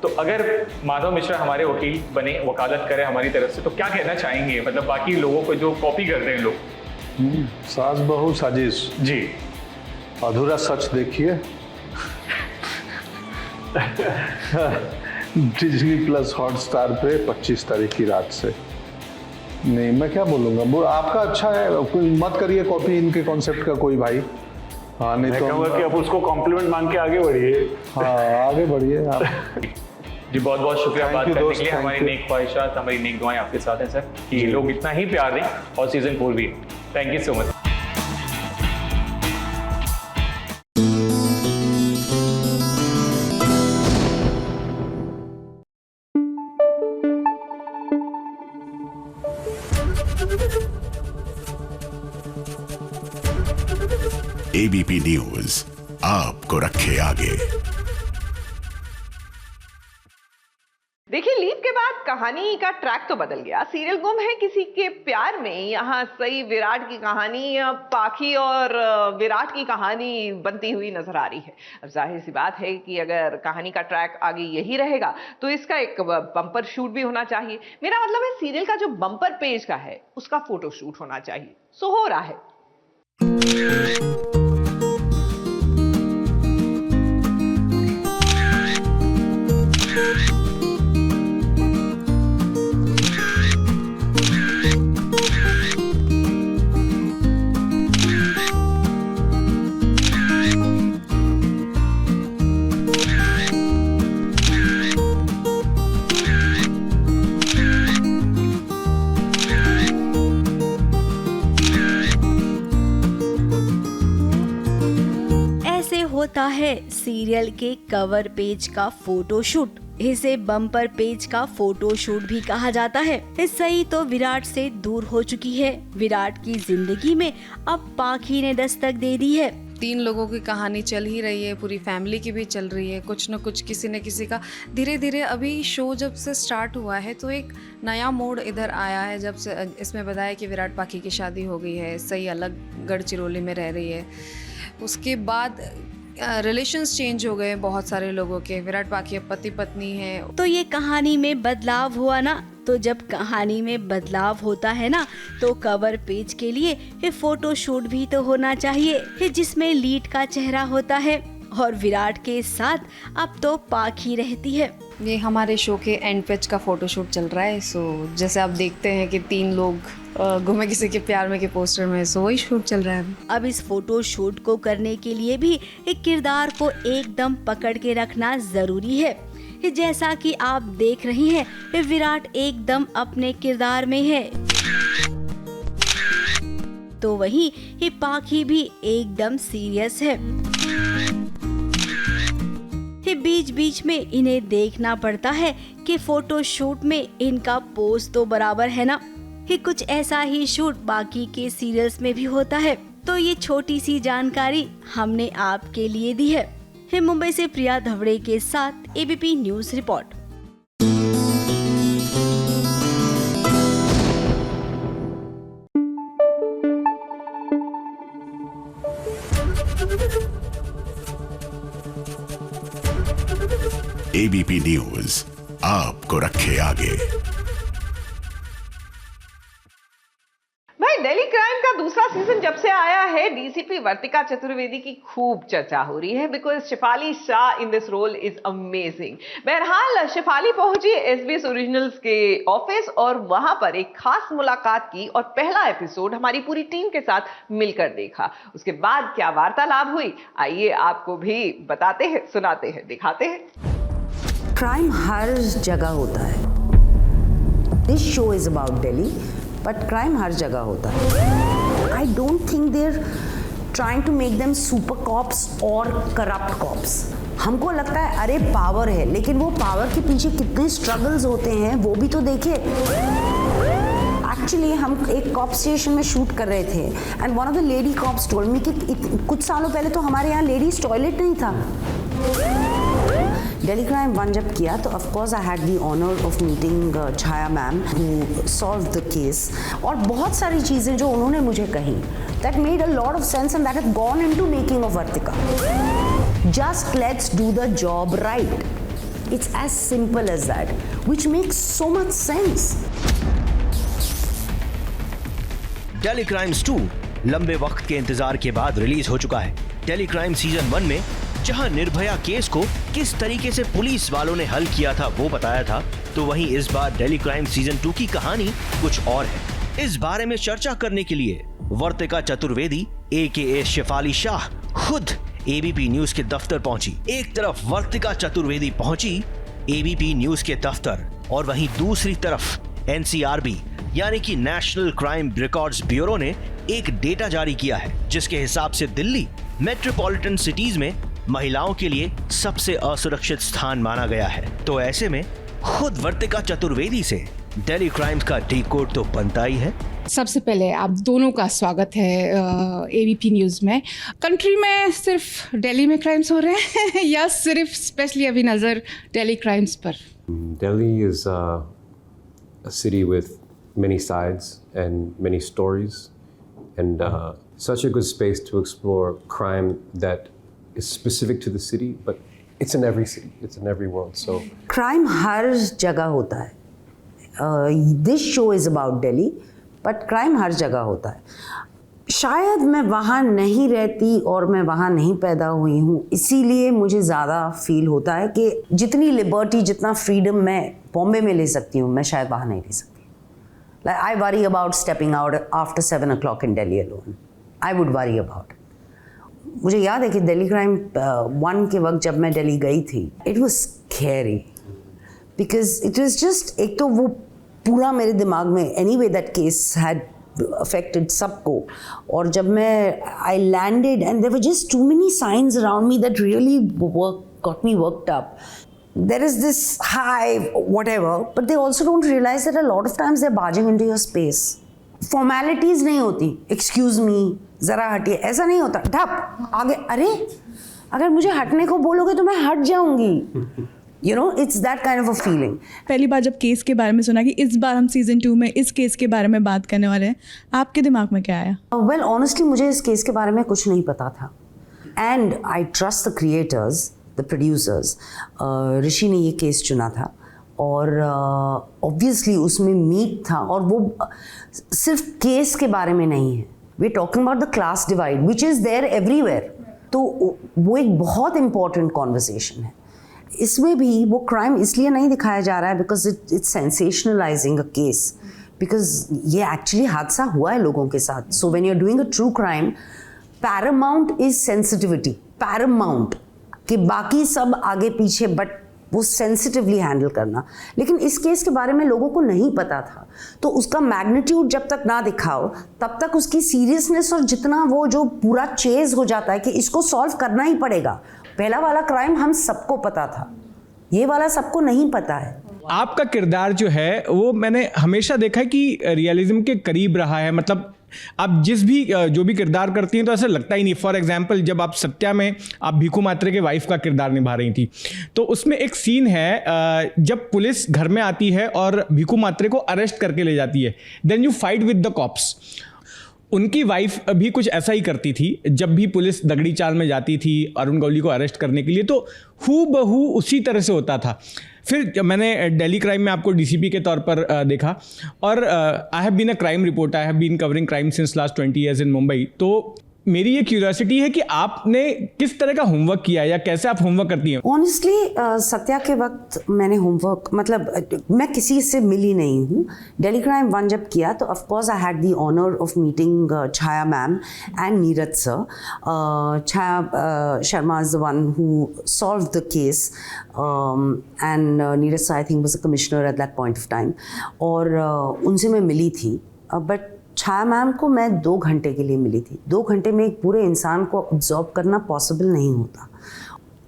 तो अगर माधव मिश्रा हमारे वकील बने, वकालत करें हमारी तरफ से, तो क्या कहना चाहेंगे मतलब बाकी लोगों को जो कॉपी करते हैं लोग? सास बहू साजिश जी, अधूरा सच देखिए डिज्नी प्लस हॉटस्टार पे 25 तारीख की रात से। नहीं, मैं क्या बोलूँगा, वो आपका अच्छा है, मत करिए कॉपी इनके कॉन्सेप्ट का कोई भाई। हाँ, नहीं तो कहूँगा कि आप उसको कॉम्प्लीमेंट मांग के आगे बढ़िए। हाँ, आगे बढ़िए आप। जी, बहुत बहुत शुक्रिया बात करने के लिए। हमारी नेक ख्वाहिशात, हमारी नेक दुआएं आपके साथ हैं सर, कि लोग इतना ही प्यार दें, और सीजन 4 भी। Thank you so much. ABP news आपको रखे आगे। देखिए, लीप के बाद कहानी का ट्रैक तो बदल गया। सीरियल गुम है किसी के प्यार में, यहाँ सई विराट की कहानी, पाखी और विराट की कहानी बनती हुई नजर आ रही है। अब जाहिर सी बात है कि अगर कहानी का ट्रैक आगे यही रहेगा तो इसका एक बम्पर शूट भी होना चाहिए। मेरा मतलब है सीरियल का जो बम्पर पेज का है उसका फोटो शूट होना चाहिए। सो हो रहा है। होता है सीरियल के कवर पेज का फोटोशूट। इसे बम्पर पेज का फोटोशूट भी कहा जाता है। सई तो विराट से दूर हो चुकी है। विराट की जिंदगी में अब पाखी ने दस्तक दे दी है। 3 लोगों की कहानी चल ही रही है, पूरी फैमिली की भी चल रही है, कुछ न कुछ किसी न किसी का। धीरे धीरे अभी शो जब से स्टार्ट हुआ है तो एक नया मोड़ इधर आया है, जब से इसमें बताया कि विराट पाखी की शादी हो गई है, सही अलग गढ़चिरौली में रह रही है। उसके बाद रिलेशंस चेंज हो गए बहुत सारे लोगों के। विराट पाखी अब पति पत्नी है। तो ये कहानी में बदलाव हुआ ना। तो जब कहानी में बदलाव होता है ना तो कवर पेज के लिए ये फोटोशूट भी तो होना चाहिए, जिसमें लीड का चेहरा होता है। और विराट के साथ अब तो पाखी रहती है। ये हमारे शो के एंड पेज का फोटोशूट चल रहा है। सो जैसे आप देखते हैं कि 3 लोग घूमे किसी के प्यार में के पोस्टर में, सो वही शूट चल रहा है। अब इस फोटो शूट को करने के लिए भी एक किरदार को एकदम पकड़ के रखना जरूरी है। जैसा कि आप देख रही हैं, विराट एकदम अपने किरदार में है, तो वहीं ये पाखी भी एकदम सीरियस है। बीच बीच में इन्हें देखना पड़ता है कि फोटो शूट में इनका पोज तो बराबर है ना। कुछ ऐसा ही शूट बाकी के सीरियल्स में भी होता है। तो ये छोटी सी जानकारी हमने आपके लिए दी है। मुंबई से प्रिया धवड़े के साथ ABP news report. ABP news आपको रखे आगे। भाई दिल्ली क्राइम का दूसरा सीजन जब से आया है, डीसीपी वर्तिका चतुर्वेदी की खूब चर्चा हो रही है because Shefali Shah in this role is amazing. बहरहाल शेफाली पहुंची एसबीएस ओरिजिनल्स के ऑफिस और वहां पर एक खास मुलाकात की और पहला एपिसोड हमारी पूरी टीम के साथ मिलकर देखा। उसके बाद क्या वार्तालाप हुई, आइए आपको भी बताते हैं, सुनाते हैं, दिखाते हैं। क्राइम हर जगह होता है। This show is about Delhi, but crime हर जगह होता है। I don't think there trying to make them super cops और करप्ट कॉप्स। हमको लगता है अरे पावर है, लेकिन वो पावर के पीछे कितने स्ट्रगल्स होते हैं वो भी तो देखिए। एक्चुअली हम एक कॉप स्टेशन में शूट कर रहे थे and one of the lady cops told me कि कुछ सालों पहले तो हमारे यहाँ लेडीज टॉयलेट नहीं था। दिल्ली क्राइम 1 जब किया तो of course I had the honour of meeting Chhaya ma'am who solve the case, और बहुत सारी चीज़ें जो उन्होंने मुझे कही that made a lot of sense and that had gone into making of Vartika. Just let's do the job right, it's as simple as that, which makes so much sense. Delhi crimes 2 लंबे वक्त के इंतजार के बाद रिलीज हो चुका है। Delhi crime season 1 में जहां निर्भया केस को किस तरीके से पुलिस वालों ने हल किया था वो बताया था, तो वहीं इस बार दिल्ली क्राइम सीजन 2 की कहानी कुछ और है। इस बारे में चर्चा करने के लिए वर्तिका चतुर्वेदी AKA शेफाली शाह खुद एबीपी न्यूज के दफ्तर पहुंची। एक तरफ वर्तिका चतुर्वेदी पहुंची एबीपी न्यूज के दफ्तर और वहीं दूसरी तरफ NCRB यानी कि नेशनल क्राइम रिकॉर्ड्स ब्यूरो ने एक डेटा जारी किया है, जिसके हिसाब से दिल्ली मेट्रोपॉलिटन सिटीज में महिलाओं के लिए सबसे असुरक्षित स्थान माना गया है। तो ऐसे में खुद वर्तिका चतुर्वेदी से दिल्ली क्राइम्स का डीकोड तो बनता ही है। सबसे पहले आप दोनों का स्वागत है एबीपी न्यूज़ में। कंट्री में सिर्फ दिल्ली में क्राइम्स हो रहे हैं या सिर्फ स्पेशली अभी नज़र दिल्ली क्राइम्स पर? Delhi is a city with many sides and many stories, and such a good space to explore crime that is specific to the city, but it's in every city, it's in every world. So crime हर जगह होता है. This show is about Delhi, but crime हर जगह होता है. शायद मैं वहाँ नहीं रहती और मैं वहाँ नहीं पैदा हुई हूँ, इसीलिए मुझे ज़्यादा फील होता है कि जितनी लिबर्टी, जितना फ्रीडम मैं बॉम्बे में ले सकती हूँ, मैं शायद वहाँ नहीं ले सकती. Like I worry about stepping out after 7 o'clock in Delhi alone. I would worry about it. मुझे याद है कि दिल्ली क्राइम 1 के वक्त जब मैं दिल्ली गई थी, it was scary because it was just, एक तो वो पूरा मेरे दिमाग में anyway that case had affected सबको. और जब मैं I landed and there were just too many signs around me that really got me worked up. There is this high whatever, but they also don't realize that a lot of times they're barging into your space. Formalities नहीं होती. Excuse me, ज़रा हटिए, ऐसा नहीं होता. ढप आगे, अरे अगर मुझे हटने को बोलोगे तो मैं हट जाऊंगी. You know, it's that kind of a feeling. पहली बार जब केस के बारे में सुना कि इस बार हम सीजन 2 में इस केस के बारे में बात करने वाले हैं, आपके दिमाग में क्या आया? Well, honestly मुझे इस केस के बारे में कुछ नहीं पता था. And I trust the creators, the producers. ऋषि ने ये केस चुना था और obviously उसमें मीट था और वो सिर्फ केस के बारे में नहीं है. We're talking about the class divide, which is there everywhere. तो वो एक बहुत important conversation है. इसमें भी वो क्राइम इसलिए नहीं दिखाया जा रहा है because it's sensationalising a case, because ये एक्चुअली हादसा हुआ है लोगों के साथ. So when you are doing a true crime, paramount is sensitivity. Paramount कि बाकी सब आगे पीछे, बट वो सेंसिटिवली हैंडल करना. लेकिन इस केस के बारे में लोगों को नहीं पता था, तो उसका मैग्नीट्यूड जब तक ना दिखाओ तब तक उसकी सीरियसनेस और जितना वो जो पूरा चेज हो जाता है कि इसको सॉल्व करना ही पड़ेगा. पहला वाला क्राइम हम सबको पता था, ये वाला सबको नहीं पता है. आपका किरदार जो है वो मैंने हमेशा देखा है कि रियलिज्म के करीब रहा है. मतलब आप जो भी किरदार करती हैं तो ऐसा लगता ही नहीं. फॉर एग्जांपल जब आप सत्या में आप भीखू मात्रे के वाइफ का किरदार निभा रही थी, तो उसमें एक सीन है जब पुलिस घर में आती है और भीखू मात्रे को अरेस्ट करके ले जाती है. Then you fight with the cops. उनकी वाइफ भी कुछ ऐसा ही करती थी. जब भी पुलिस दगड़ी चाल में जाती थी अरुण गौली को अरेस्ट करने के लिए, तो हूबहू उसी तरह से होता था. फिर मैंने दिल्ली क्राइम में आपको डीसीपी के तौर पर देखा, और I have been a crime reporter, I have been covering crime since last 20 years in Mumbai. तो मेरी ये क्यूरियोसिटी है कि आपने किस तरह का होमवर्क किया या कैसे आप होमवर्क करती हैं? ऑनेस्टली सत्या के वक्त मैंने होमवर्क, मतलब मैं किसी से मिली नहीं हूँ. दिल्ली क्राइम 1 जब किया तो of course I had the honour of meeting Chhaya ma'am and Neeraj sir. Chhaya Sharma is the one who solve the case and Neeraj sir I think was a commissioner at that point of time. और उनसे मैं मिली थी, but Chhaya ma'am को मैं 2 घंटे के लिए मिली थी. 2 घंटे में एक पूरे इंसान को ऑब्जॉर्व करना पॉसिबल नहीं होता.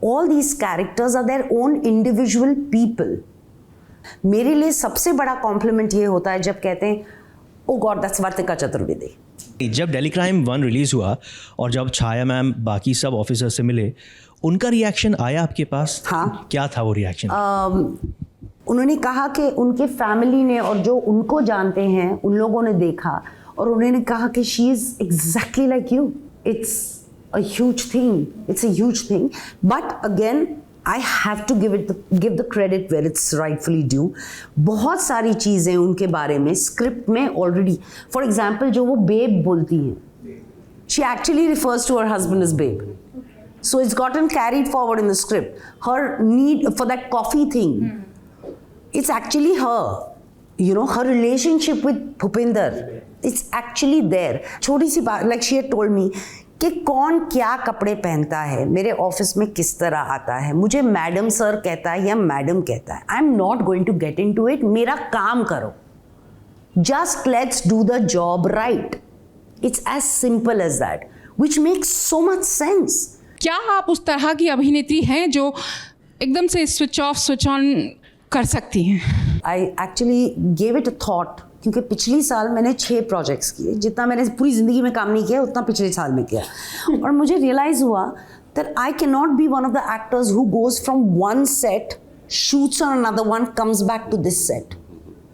All these characters are their own individual people. मेरे लिए सबसे बड़ा कॉम्प्लीमेंट ये होता है जब कहते हैं ओ गॉड दैट्स वर्तिका चतुर्वेदी. जब दिल्ली क्राइम 1 रिलीज हुआ और जब छाया मैम बाकी सब ऑफिसर से मिले, उनका रिएक्शन आया आपके पास? हाँ. क्या था वो रिएक्शन? उन्होंने कहा कि उनके फैमिली ने और जो उनको जानते हैं उन लोगों ने देखा और उन्होंने कहा कि she is exactly like you. It's a huge thing, it's a huge thing. But again I have to give the credit where it's rightfully due. बहुत सारी चीज़ें उनके बारे में स्क्रिप्ट में ऑलरेडी, फॉर एग्जाम्पल जो वो बेब बोलती हैं, she actually refers to her husband is babe. So it's gotten carried forward in the script. Her need for that coffee thing, it's actually her. You know, her relationship with Bhupinder, it's actually there. छोटी सी बात, like she had told me कि कौन क्या कपड़े पहनता है, मेरे office में किस तरह आता है, मुझे मैडम सर कहता है या मैडम कहता है. I am not going to get into it. मेरा काम करो. Just let's do the job right. It's as simple as that, which makes so much sense. क्या आप उस तरह की अभिनेत्री हैं जो एकदम से स्विच ऑफ स्विच ऑन कर सकती हैं? I actually gave it a thought, क्योंकि पिछली साल मैंने 6 प्रोजेक्ट्स किए. जितना मैंने पूरी ज़िंदगी में काम नहीं किया उतना पिछले साल में किया. और मुझे रियलाइज़ हुआ that I can not be one of the actors who goes from one set, shoots on another one, comes back to this set.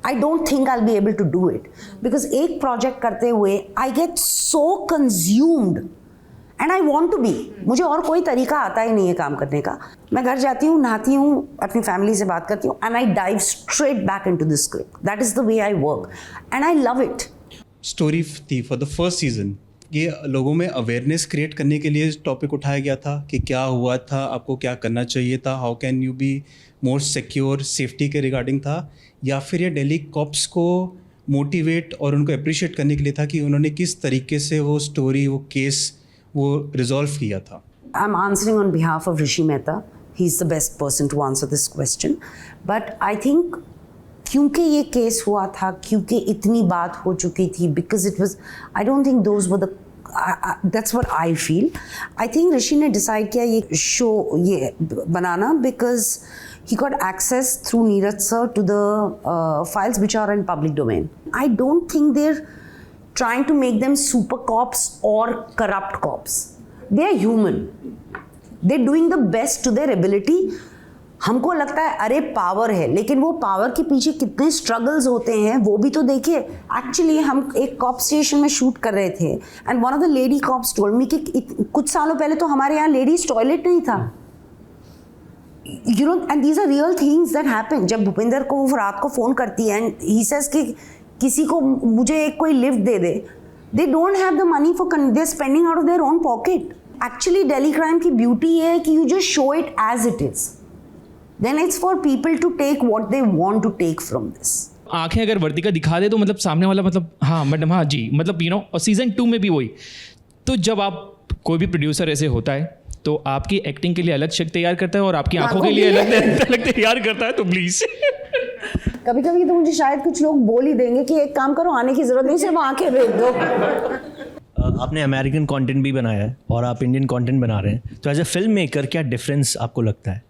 I don't think I'll be able to do it because एक project करते हुए I get so consumed and I want to be. मुझे और कोई तरीका आता ही नहीं है काम करने का. मैं घर जाती हूँ, नहाती हूँ, अपनी फैमिली से बात करती हूँ and I dive straight back into the script. That is the way I work and I love it. Story थी फॉर द फर्स्ट सीजन. ये लोगों में अवेयरनेस क्रिएट करने के लिए टॉपिक उठाया गया था कि क्या हुआ था, आपको क्या करना चाहिए था, how can you be more secure, safety के रिगार्डिंग था, या फिर ये दिल्ली कॉप्स को मोटिवेट और उनको अप्रिशिएट करने के लिए था कि उन्होंने किस तरीके से वो स्टोरी, वो केस वो रिजॉल्व किया था? I am answering on behalf of Rishi Mehta. He is the best person to answer this question. But I think क्योंकि ये केस हुआ था, क्योंकि इतनी बात हो चुकी थी, because it was, I don't think those were the, that's what I feel. I think Rishi ने डिसाइड किया ये शो ये बनाना बिकॉज he got access through Neeraj sir to the files which are in public domain. I don't think they're trying to make them super cops or corrupt cops. They are human. They're doing the best to their ability. हमको लगता है अरे power है, लेकिन वो power के पीछे कितने स्ट्रगल्स होते हैं वो भी तो देखिए. एक्चुअली हम एक कॉप स्टेशन में शूट कर रहे थे and one of the lady cops told me कि कुछ सालों पहले तो हमारे यहाँ लेडीज टॉयलेट नहीं था. You know, and these are real things that happen. जब भूपेंद्र को वो रात को फ़ोन करती है and he says कि किसी को मुझे एक कोई lift they they, they don't have the money for, they're spending out of their own pocket. Actually Delhi crime की beauty ये है कि you just show it as it is. Then it's for people to take what they want to take from this. आंखें अगर वर्तिका दिखा दे तो मतलब सामने वाला मतलब हाँ मैडम हाँ जी मतलब और सीज़न 2 में भी वही. तो जब आप कोई भी प्रोड्यूसर ऐसे होता है तो आपकी एक्टिंग के लिए अलग शक तैयार करता है और आपकी आंखों के लिए अलग तैयार करता है. तो प्लीज़ कभी कभी तो मुझे शायद कुछ लोग बोल ही देंगे कि एक काम करो, आने की ज़रूरत नहीं, सिर्फ आंखें भेज दो. आपने अमेरिकन कंटेंट भी बनाया है और आप इंडियन कंटेंट बना रहे हैं, तो एज ए फिल्म मेकर क्या डिफरेंस आपको लगता है?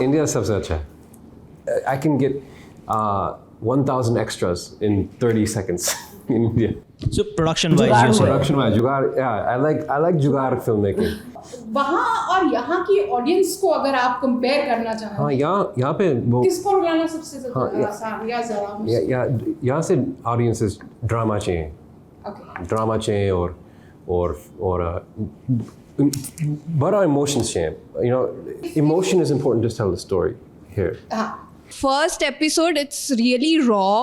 इंडिया सबसे अच्छा है. I can get 1000 extras in 30 seconds in India. So production wise, जुगाड़, yeah, I like जुगाड़ filmmaking. वहाँ और यहाँ की ऑडियंस को अगर आप कंपेयर करना चाहें, हाँ यहाँ पे वो किसको रुलाना सबसे ज़्यादा आसान या ज़्यादा? यहाँ से ऑडियंसेस ड्रामा चाहिए. ड्रामा चाहिए और बड़ा इमोशंस चाहिए. You know, emotion is important to tell the story here. First episode, it's really raw.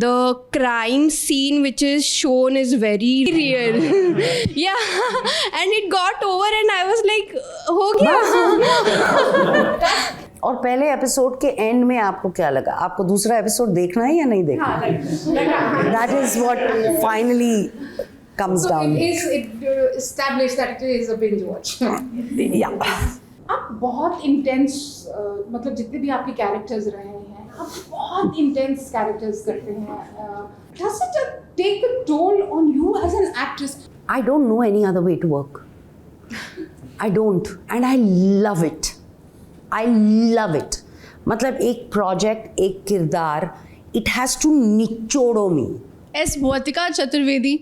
The crime scene which is shown is very real. Yeah, and it got over and I was like, हो गया. और पहले episode के and में आपको क्या लगा? आपको दूसरा एपिसोड देखना है या नहीं देखना? That is what finally comes down. It established that it is a binge watch. Yeah. आप बहुत इंटेंस मतलब जितने भी आपके कैरेक्टर्स रहे हैं आप बहुत इंटेंस कैरेक्टर्स करते हैं. Does it take a toll on you as an actress? I don't know any other way to work. I don't, and I love it. I love it. मतलब एक प्रोजेक्ट, एक किरदार, it has to निचोड़ो me. As Vartika Chaturvedi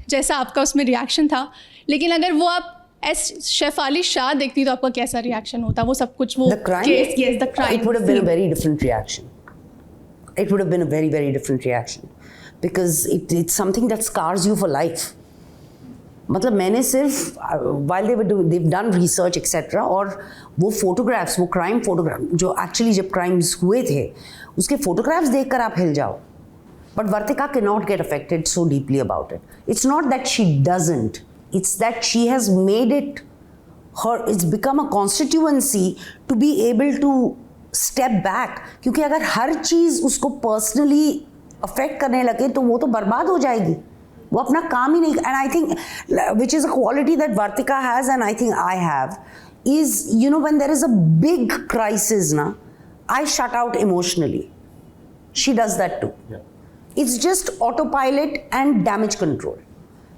जैसा आपका उसमें reaction था, लेकिन अगर वो आप एस शेफाली शाह देखती तो आपका कैसा रिएक्शन होता? वो सब कुछ वो the crime, yes, the crime. It would have been a very different reaction. It would have been a very, very different reaction because it's something that scars you for life. मतलब मैंने सिर्फ while they've done research etc. और वो photographs, वो crime photograph जो actually जब crimes हुए थे उसके photographs देखकर आप हिल जाओ. But Vartika cannot get affected so deeply about it. It's not that she doesn't. It's that she has made it it's become a constituency to be able to step back. क्योंकि अगर हर चीज़ उसको personally affect करने लगे तो वो तो बर्बाद हो जाएगी. वो अपना काम ही नहीं. And I think which is a quality that Vartika has and I think I have is, you know, when there is a big crisis na, I shut out emotionally. She does that too. Yeah. It's just autopilot and damage control.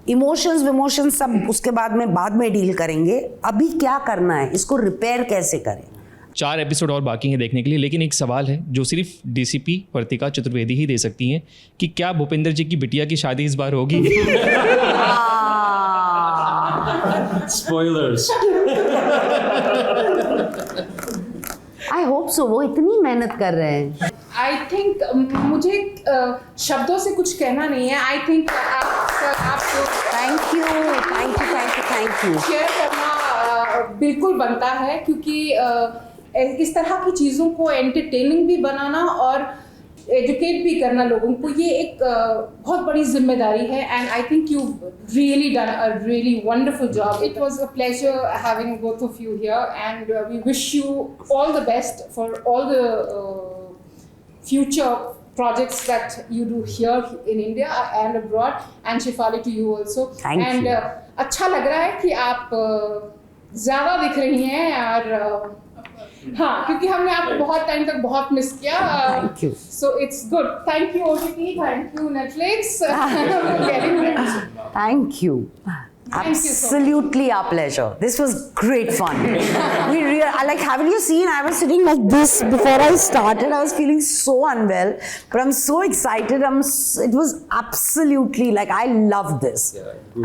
Emotions सब उसके बाद में deal करेंगे. अभी क्या करना है, इसको रिपेयर कैसे करें. 4 एपिसोड और बाकी हैं देखने के लिए, लेकिन एक सवाल है जो सिर्फ डीसीपी वर्तिका चतुर्वेदी ही दे सकती हैं कि क्या भूपेंद्र जी की बिटिया की शादी इस बार होगी? Spoilers. I hope so. वो इतनी मेहनत कर रहे हैं. I think मुझे शब्दों से कुछ कहना नहीं है. I think आपको थैंक यू शेयर करना बिल्कुल बनता है क्योंकि इस तरह की चीज़ों को एंटरटेनिंग भी बनाना और एजुकेट भी करना लोगों को ये एक बहुत बड़ी जिम्मेदारी है. And I think you really done a really wonderful job. It was a pleasure having both of you here and we wish you all the best for all the future projects that you do here in India and abroad, and Shefali to you also. Thank you. अच्छा लग रहा है कि आप ज़्यादा दिख रही हैं और हाँ, क्योंकि हमने आपको बहुत टाइम तक बहुत मिस किया। Thank you. So it's good. Thank you OTT, thank you Netflix. Thank you. Absolutely our pleasure. This was great fun. Haven't you seen? I was sitting like this before I started. I was feeling so unwell, but I'm so excited. It was absolutely I love this.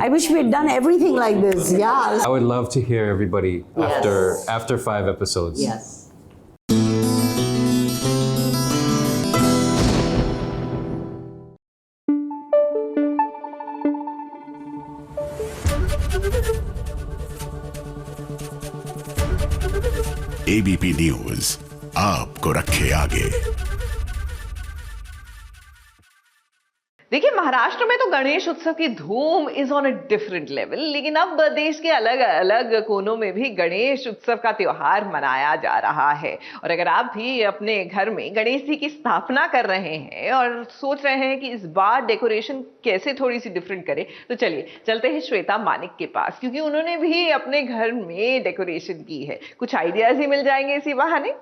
I wish we had done everything like this. Yeah. I would love to hear everybody after 5 episodes. Yes. ABP news आपको रखे आगे। देखिए, महाराष्ट्र में तो गणेश उत्सव की धूम is on a different level, लेकिन अब देश के अलग अलग कोनों में भी गणेश उत्सव का त्योहार मनाया जा रहा है। और अगर आप भी अपने घर में गणेश जी की स्थापना कर रहे हैं और सोच रहे हैं कि इस बार डेकोरेशन कैसे थोड़ी सी डिफरेंट करें, तो चलिए चलते हैं श्वेता मानिक के पास, क्योंकि उन्होंने भी अपने घर में डेकोरेशन की है। कुछ आइडियाज ही मिल जाएंगे इसी बहाने।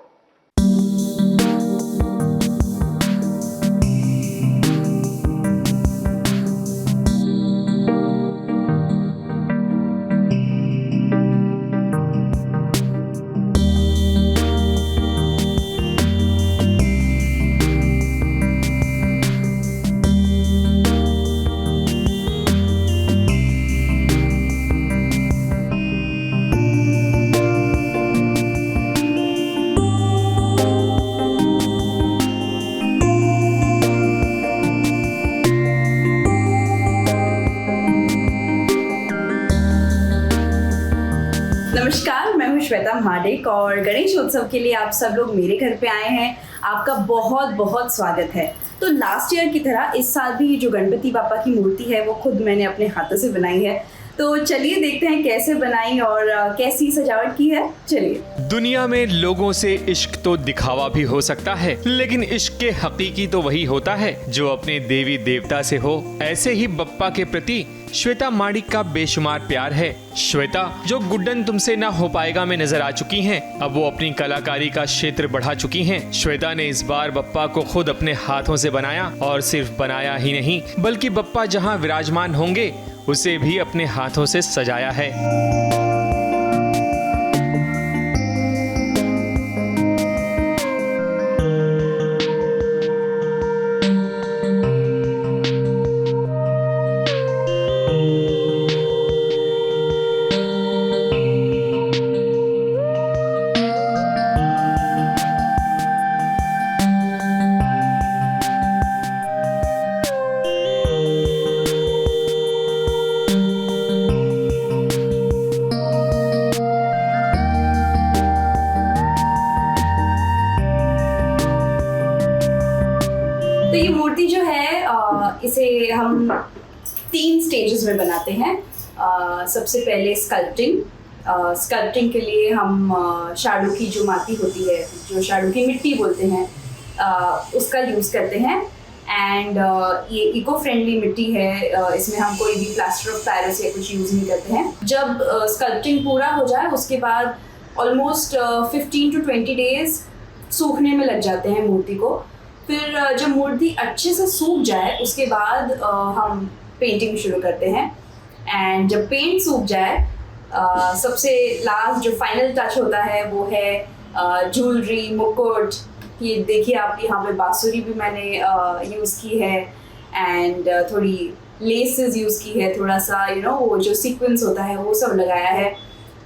नमस्कार, मैं हूँ श्वेता माडिक और गणेश उत्सव के लिए आप सब लोग मेरे घर पे आए हैं। आपका बहुत बहुत स्वागत है। तो लास्ट ईयर की तरह इस साल भी जो गणपति बापा की मूर्ति है वो खुद मैंने अपने हाथों से बनाई है। तो चलिए देखते हैं कैसे बनाई और कैसी सजावट की है। चलिए। दुनिया में लोगों से इश्क तो दिखावा भी हो सकता है, लेकिन इश्क के हकीकी तो वही होता है जो अपने देवी देवता से हो। ऐसे ही बप्पा के प्रति श्वेता माडिक का बेशुमार प्यार है। श्वेता, जो गुड्डन तुमसे ना हो पाएगा में नजर आ चुकी हैं, अब वो अपनी कलाकारी का क्षेत्र बढ़ा चुकी हैं। श्वेता ने इस बार बप्पा को खुद अपने हाथों से बनाया, और सिर्फ बनाया ही नहीं बल्कि बप्पा जहां विराजमान होंगे उसे भी अपने हाथों से सजाया है। तो ये मूर्ति जो है इसे हम 3 स्टेजेस में बनाते हैं। सबसे पहले स्कल्पटिंग के लिए हम शाडू की जो माटी होती है, जो शाडू की मिट्टी बोलते हैं, उसका यूज़ करते हैं। एंड ये इको फ्रेंडली मिट्टी है, इसमें हम कोई भी प्लास्टर ऑफ पैरिस या कुछ यूज़ नहीं करते हैं। जब स्कल्पटिंग पूरा हो जाए उसके बाद ऑलमोस्ट 15 to 20 डेज सूखने में लग जाते हैं मूर्ति को। फिर जब मूर्ति अच्छे से सूख जाए उसके बाद हम पेंटिंग शुरू करते हैं। एंड जब पेंट सूख जाए सबसे लास्ट जो फाइनल टच होता है वो है ज्वेलरी, मुकुट। ये देखिए आप, यहाँ पे बांसुरी भी मैंने यूज़ की है एंड थोड़ी लेसेस यूज़ की है, थोड़ा सा वो जो सीक्वेंस होता है वो सब लगाया है।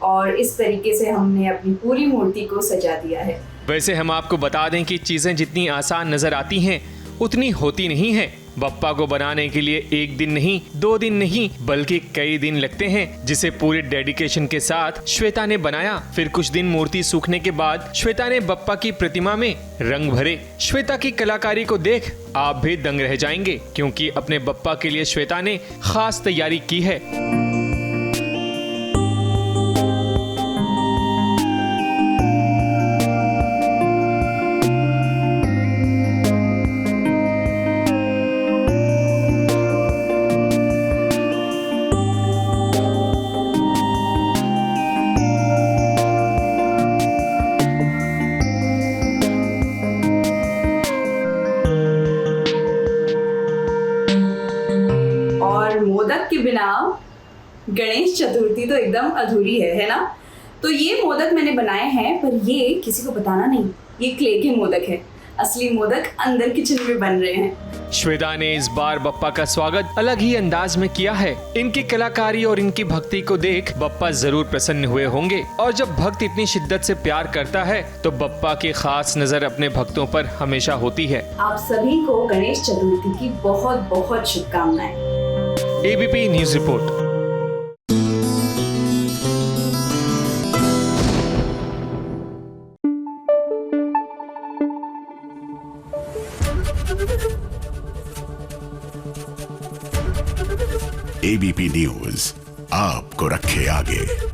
और इस तरीके से हमने अपनी पूरी मूर्ति को सजा दिया है। वैसे हम आपको बता दें कि चीजें जितनी आसान नजर आती हैं उतनी होती नहीं हैं। बप्पा को बनाने के लिए 1 दिन नहीं, 2 दिन नहीं, बल्कि कई दिन लगते हैं, जिसे पूरे डेडिकेशन के साथ श्वेता ने बनाया। फिर कुछ दिन मूर्ति सूखने के बाद श्वेता ने बप्पा की प्रतिमा में रंग भरे। श्वेता की कलाकारी को देख आप भी दंग रह जाएंगे, क्योंकि अपने बप्पा के लिए श्वेता ने खास तैयारी की है। और मोदक के बिना गणेश चतुर्थी तो एकदम अधूरी है ना। तो ये मोदक मैंने बनाए हैं, पर ये किसी को बताना नहीं, ये क्ले के मोदक है। असली मोदक अंदर किचन में बन रहे हैं। श्वेता ने इस बार बप्पा का स्वागत अलग ही अंदाज में किया है। इनकी कलाकारी और इनकी भक्ति को देख बप्पा जरूर प्रसन्न हुए होंगे, और जब भक्त इतनी शिद्दत से प्यार करता है तो बप्पा की खास नजर अपने भक्तों पर हमेशा होती है। आप सभी को गणेश चतुर्थी की बहुत बहुत शुभकामनाएं। ABP news report. ABP news आपको रखे आगे।